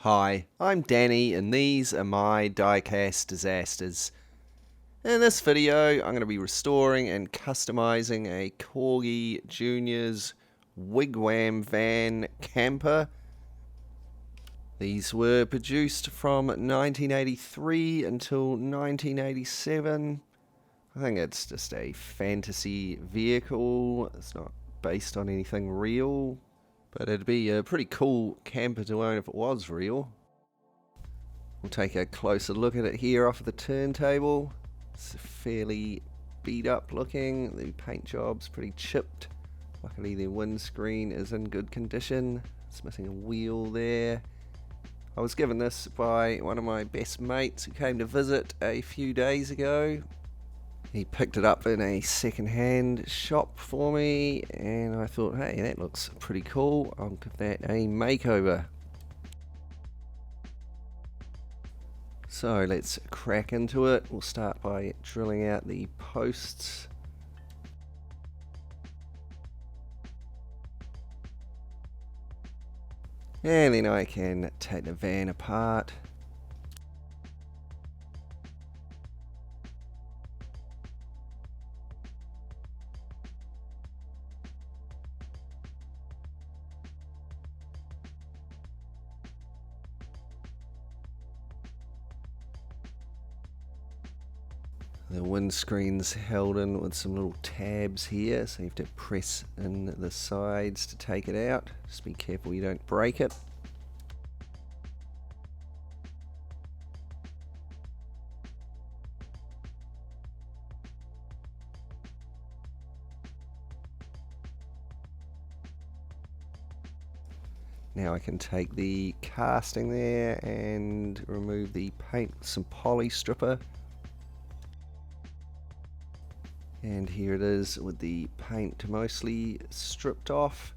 Hi, I'm Danny and these are my Diecast Disasters. In this video I'm going to be restoring and customizing a Corgi Junior's Wigwam van camper. These were produced from 1983 until 1987. I think it's just a fantasy vehicle. It's not based on anything real. But it'd be a pretty cool camper to own if it was real. We'll take a closer look at it here off of the turntable. It's fairly beat up looking. The paint job's pretty chipped. Luckily the windscreen is in good condition. It's missing a wheel there. I was given this by one of my best mates who came to visit a few days ago. He picked it up in a second-hand shop for me, and I thought, hey, that looks pretty cool. I'll give that a makeover. So let's crack into it. We'll start by drilling out the posts. And then I can take the van apart. The windscreen's held in with some little tabs here, so you have to press in the sides to take it out. Just be careful you don't break it. Now I can take the casting there and remove the paint with some poly stripper. And here it is with the paint mostly stripped off.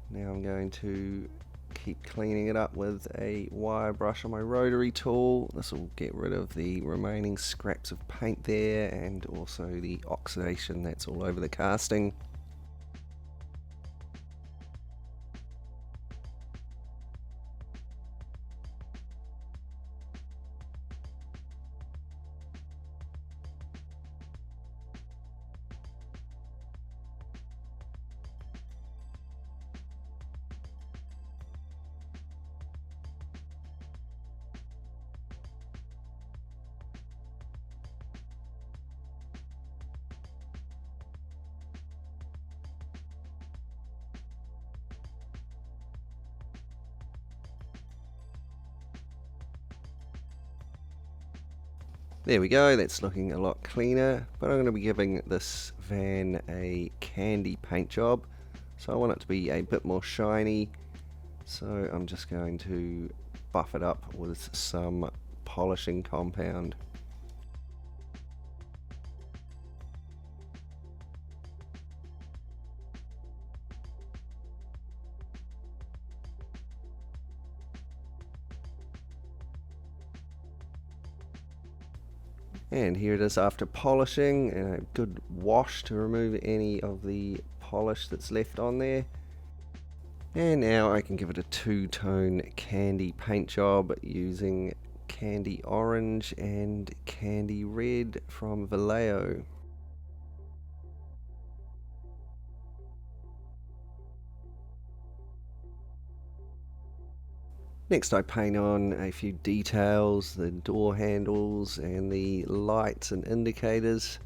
Now I'm going to keep cleaning it up with a wire brush on my rotary tool. This will get rid of the remaining scraps of paint there and also the oxidation that's all over the casting. There we go, that's looking a lot cleaner, but I'm going to be giving this van a candy paint job, so I want it to be a bit more shiny, so I'm just going to buff it up with some polishing compound. And here it is after polishing, and a good wash to remove any of the polish that's left on there. And now I can give it a two-tone candy paint job using candy orange and candy red from Vallejo. Next I paint on a few details, the door handles and the lights and indicators.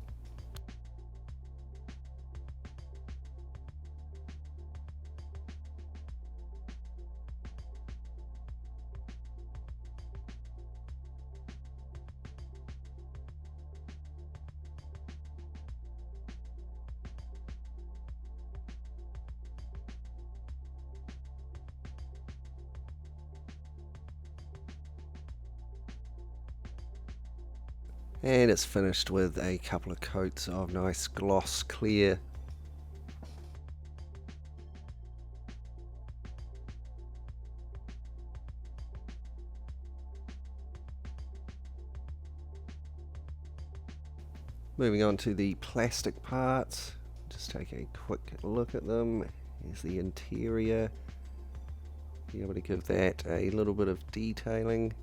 And it's finished with a couple of coats of nice gloss clear. Moving on to the plastic parts, just take a quick look at them. Here's the interior. be able to give that a little bit of detailing.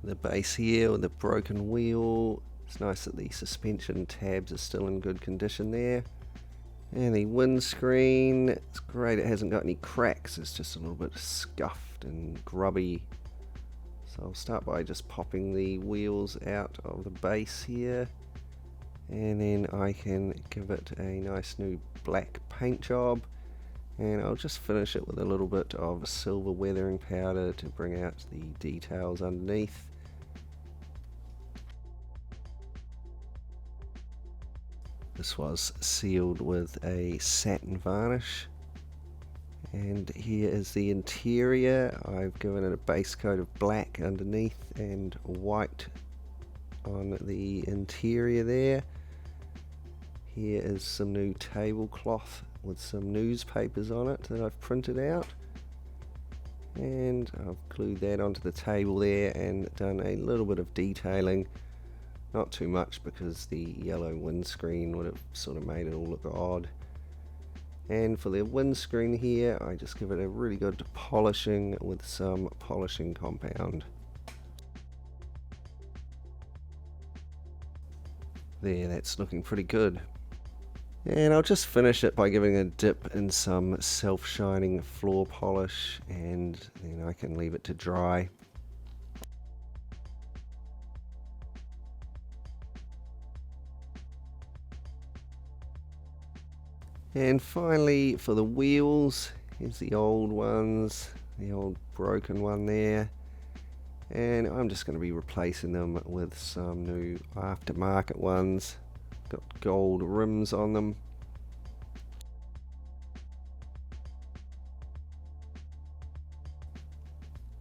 The base here with the broken wheel. It's nice that the suspension tabs are still in good condition there. And the windscreen, it's great it hasn't got any cracks, it's just a little bit scuffed and grubby. So I'll start by just popping the wheels out of the base here, and then I can give it a nice new black paint job, and I'll just finish it with a little bit of silver weathering powder to bring out the details underneath. This was sealed with a satin varnish. And here is the interior. I've given it a base coat of black underneath and white on the interior there. Here is some new tablecloth with some newspapers on it that I've printed out. And I've glued that onto the table there and done a little bit of detailing. Not too much because the yellow windscreen would have sort of made it all look odd. And for the windscreen here, I just give it a really good polishing with some polishing compound. There, that's looking pretty good. And I'll just finish it by giving a dip in some self-shining floor polish, and then I can leave it to dry. And finally, for the wheels, here's the old ones, the old broken one there. And I'm just going to be replacing them with some new aftermarket ones. Got gold rims on them.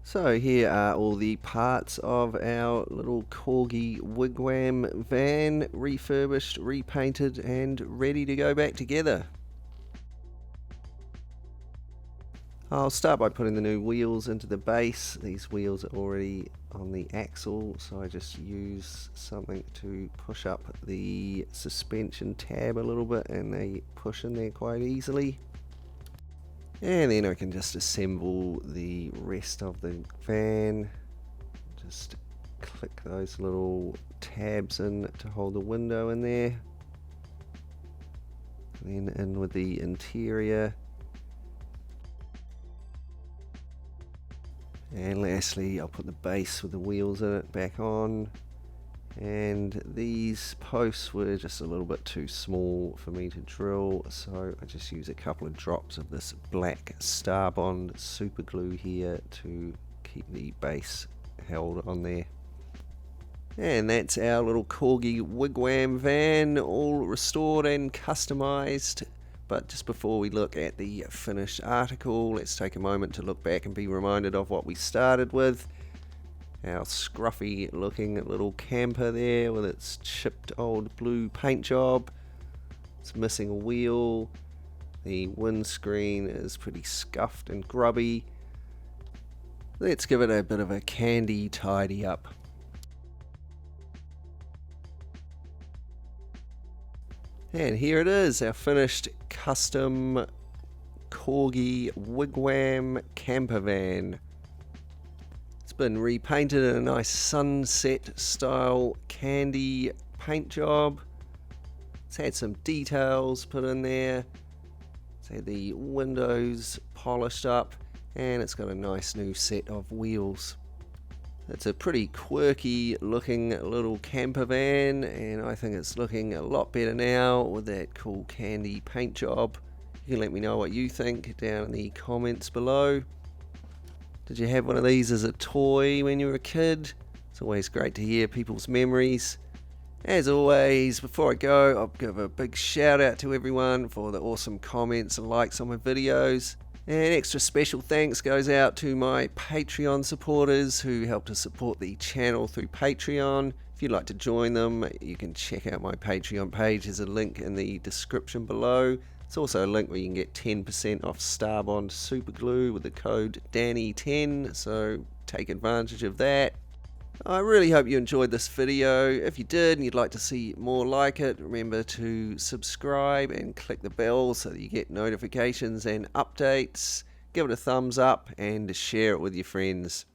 So here are all the parts of our little Corgi Wigwam van, refurbished, repainted and ready to go back together. I'll start by putting the new wheels into the base. These wheels are already on the axle, so I just use something to push up the suspension tab a little bit and they push in there quite easily. And then I can just assemble the rest of the van. Just click those little tabs in to hold the window in there. And then in with the interior. And lastly, I'll put the base with the wheels in it back on. And these posts were just a little bit too small for me to drill, so I just use a couple of drops of this black Starbond super glue here to keep the base held on there. And that's our little Corgi Wigwam van, all restored and customized. But just before we look at the finished article, let's take a moment to look back and be reminded of what we started with. Our scruffy looking little camper there with its chipped old blue paint job. It's missing a wheel. The windscreen is pretty scuffed and grubby. Let's give it a bit of a candy tidy up. And here it is, our finished custom Corgi Wigwam camper van. It's been repainted in a nice sunset style candy paint job. It's had some details put in there. It's had the windows polished up, and it's got a nice new set of wheels. It's a pretty quirky looking little camper van, and I think it's looking a lot better now with that cool candy paint job. You can let me know what you think down in the comments below. Did you have one of these as a toy when you were a kid? It's always great to hear people's memories. As always, before I go, I'll give a big shout out to everyone for the awesome comments and likes on my videos. And extra special thanks goes out to my Patreon supporters who help to support the channel through Patreon. If you'd like to join them, you can check out my Patreon page. There's a link in the description below. It's also a link where you can get 10% off Starbond Superglue with the code Danny10, so take advantage of that. I really hope you enjoyed this video. If you did and you'd like to see more like it, remember to subscribe and click the bell so that you get notifications and updates. Give it a thumbs up and share it with your friends.